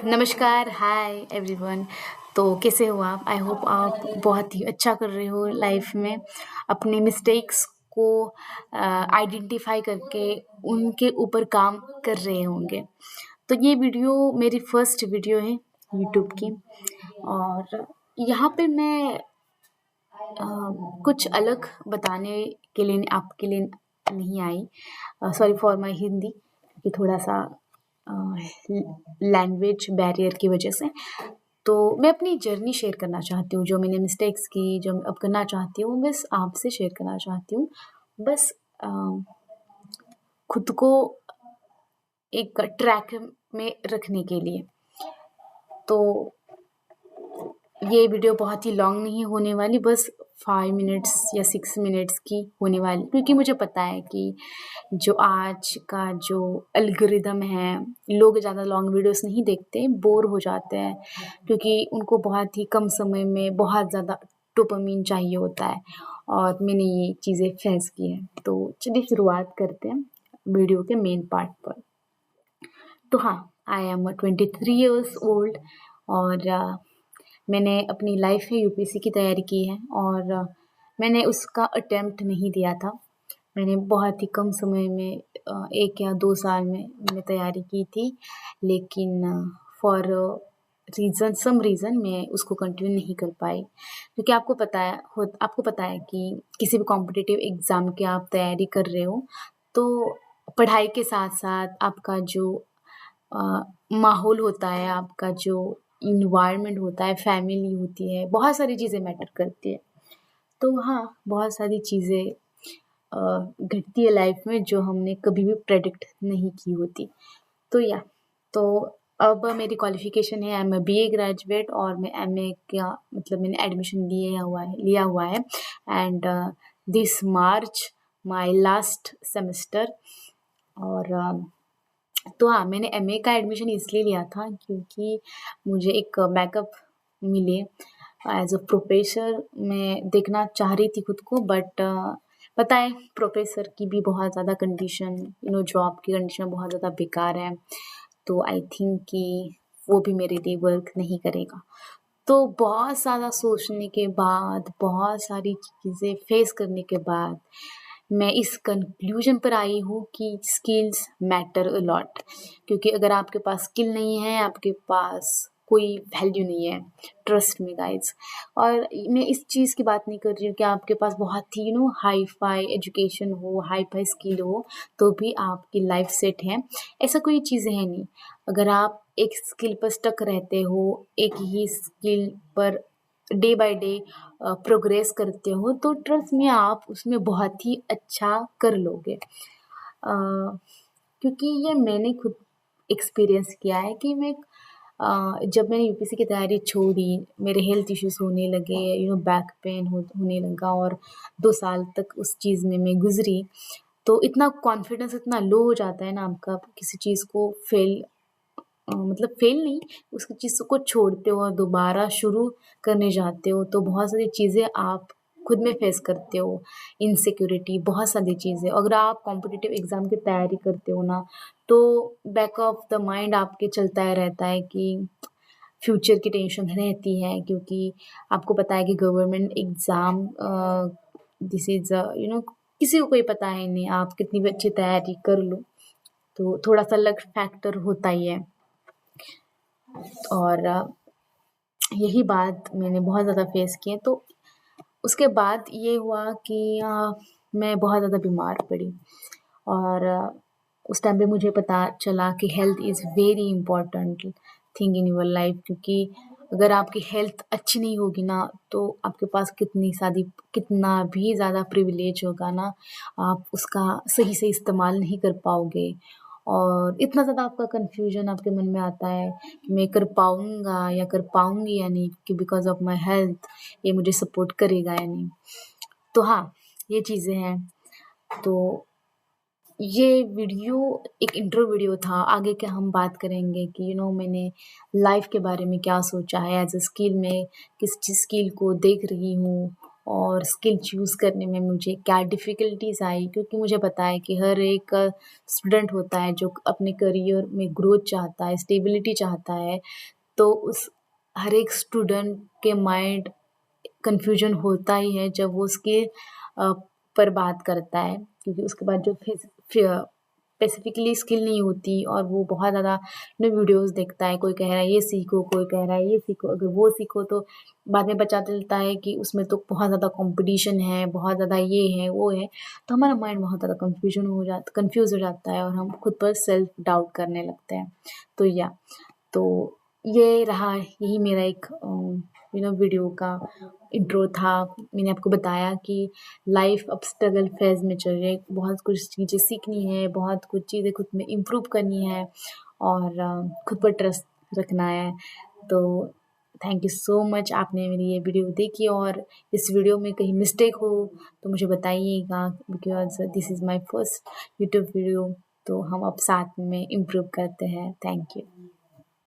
नमस्कार, hi everyone. तो कैसे हो आप? आई होप आप बहुत ही अच्छा कर रहे हो लाइफ में। अपने मिस्टेक्स को आइडेंटिफाई करके उनके ऊपर काम कर रहे होंगे। तो ये वीडियो मेरी फर्स्ट वीडियो है यूट्यूब की, और यहाँ पे मैं अ, कुछ अलग बताने के लिए आपके लिए नहीं आई। सॉरी फॉर माय हिंदी, कि थोड़ा-सा लैंग्वेज बैरियर की वजह से। तो मैं अपनी जर्नी शेयर करना चाहती हूँ, जो मैंने मिस्टेक्स की, जो मैं अब करना चाहती हूँ, बस आपसे शेयर करना चाहती हूँ। बस अ, खुद को एक ट्रैक में रखने के लिए। तो ये वीडियो बहुत ही लॉन्ग नहीं होने वाली, बस 5 मिनट्स या 6 मिनट्स की होने वाली, क्योंकि मुझे पता है कि जो आज का जो एल्गोरिदम है, लोग ज़्यादा लॉन्ग वीडियोस नहीं देखते, बोर हो जाते हैं, क्योंकि उनको बहुत ही कम समय में बहुत ज़्यादा डोपामाइन चाहिए होता है, और मैंने ये चीज़ें फेस की हैं। तो चलिए शुरुआत करते हैं वीडियो के मेन पार्ट पर। तो हाँ, आई एम 23 इयर्स ओल्ड, और मैंने अपनी लाइफ में यूपीएससी की तैयारी की है, और मैंने उसका अटेम्प्ट नहीं दिया था। मैंने बहुत ही कम समय में 1 या 2 साल में मैंने तैयारी की थी, लेकिन फॉर सम रीज़न मैं उसको कंटिन्यू नहीं कर पाई। क्योंकि आपको पता है कि किसी भी कॉम्पिटिटिव एग्ज़ाम की आप तैयारी कर रहे हो, तो पढ़ाई के साथ-साथ आपका जो अ, माहौल होता है, आपका जो एनवायरनमेंट होता है, फैमिली होती है, बहुत सारी चीज़ें मैटर करती है। तो हाँ, बहुत सारी चीज़ें अ, घटती है लाइफ में, जो हमने कभी भी प्रेडिक्ट नहीं की होती। तो तो अब मेरी क्वालिफ़िकेशन है, I am a BA graduate, और मैं एमए का मतलब मैंने एडमिशन लिया हुआ है, and this March my last semester. और तो हाँ, मैंने एमए का एडमिशन इसलिए लिया था क्योंकि मुझे एक बैकअप मिले। एज़ अ प्रोफ़ेसर मैं देखना चाह रही थी खुद को, बट पता है प्रोफ़ेसर की भी बहुत ज़्यादा कंडीशन, जॉब की कंडीशन बहुत ज़्यादा बेकार है। तो आई थिंक कि वो भी मेरे लिए वर्क नहीं करेगा। तो बहुत ज़्यादा सोचने के बाद, बहुत सारी चीज़ें फ़ेस करने के बाद, मैं इस कन्क्लूज़न पर आई हूँ कि स्किल्स मैटर अ लॉट। क्योंकि अगर आपके पास स्किल नहीं है, आपके पास कोई वैल्यू नहीं है। Trust me guys. और मैं इस चीज़ की बात नहीं कर रही हूँ कि आपके पास बहुत ही हाई-फ़ाई एजुकेशन हो, हाई-फ़ाई स्किल हो, तो भी आपकी लाइफ़ सेट है। ऐसा कोई चीज़ें है नहीं। अगर आप एक स्किल पर स्टक रहते हो, एक ही स्किल पर डे बाय डे प्रोग्रेस करते हो, तो ट्रस्ट मी आप उसमें बहुत ही अच्छा कर लोगे। क्योंकि ये मैंने खुद एक्सपीरियंस किया है कि जब मैंने यूपीएससी की तैयारी छोड़ी, मेरे हेल्थ इश्यूज़ होने लगे, बैक पेन होने लगा, और 2 साल तक उस चीज़ में मैं गुज़री। तो इतना कॉन्फिडेंस इतना लो हो जाता है ना आपका, आप किसी चीज़ को मतलब फ़ेल नहीं, उसकी चीज़ को छोड़ते हो और दोबारा शुरू करने जाते हो, तो बहुत सारी चीज़ें आप खुद में फ़ेस करते हो, इनसिक्योरिटी, बहुत सारी चीज़ें। अगर आप कॉम्पिटिटिव एग्ज़ाम की तैयारी करते हो ना, तो बैक ऑफ द माइंड आपके चलता ही रहता है कि फ्यूचर की टेंशन रहती है, क्योंकि आपको पता है कि गवर्नमेंट एग्ज़ाम दिस इज़ किसी को कोई पता है नहीं, आप कितनी भी अच्छी तैयारी कर लो, तो थोड़ा-सा लक फैक्टर होता ही है। और यही बात मैंने बहुत ज़्यादा फ़ेस की है। तो उसके बाद ये हुआ कि मैं बहुत ज़्यादा बीमार पड़ी, और उस टाइम पे मुझे पता चला कि health is very important thing in your life. क्योंकि अगर आपकी हेल्थ अच्छी नहीं होगी ना, तो आपके पास कितना भी ज़्यादा प्रिविलेज होगा ना, आप उसका सही से इस्तेमाल नहीं कर पाओगे, और इतना ज़्यादा आपका कन्फ्यूज़न आपके मन में आता है कि मैं कर पाऊँगा या कर पाऊँगी या नहीं, कि बिकॉज़ ऑफ माय हेल्थ ये मुझे सपोर्ट करेगा या नहीं। तो हाँ, ये चीज़ें हैं। तो ये वीडियो एक इंट्रो वीडियो था, आगे क्या हम बात करेंगे कि मैंने लाइफ़ के बारे में क्या सोचा है, एज़ अ स्किल में किस चीज़ स्किल को देख रही हूँ, और स्किल चूज़ करने में मुझे क्या डिफ़िकल्टीज़ आई, क्योंकि मुझे पता है कि हर एक स्टूडेंट होता है जो अपने करियर में ग्रोथ चाहता है, स्टेबिलिटी चाहता है, तो उस हर एक स्टूडेंट के माइंड कन्फ्यूजन होता ही है जब वो उसके पर बात करता है, क्योंकि उसके बाद जो स्पेसिफिकली स्किल नहीं होती और वो बहुत ज़्यादा वीडियोस देखता है, कोई कह रहा है ये सीखो, कोई कह रहा है ये सीखो, अगर वो सीखो तो बाद में पता चलता है कि उसमें तो बहुत ज़्यादा कंपटीशन है, बहुत ज़्यादा ये है वो है, तो हमारा माइंड बहुत ज़्यादा कंफ्यूज हो जाता है और हम खुद पर सेल्फ डाउट करने लगते हैं। तो तो ये रहा, यही मेरा एक वीडियो का इंट्रो था। मैंने आपको बताया कि लाइफ अब स्ट्रगल फेज़ में चल रही है, बहुत कुछ चीज़ें सीखनी है, बहुत कुछ चीज़ें खुद में इम्प्रूव करनी है और खुद पर ट्रस्ट रखना है। तो थैंक यू सो मच, आपने मेरी ये वीडियो देखी, और इस वीडियो में कहीं मिस्टेक हो तो मुझे बताइएगा, because this is my first YouTube video, तो हम अब साथ में इम्प्रूव करते हैं। Thank you.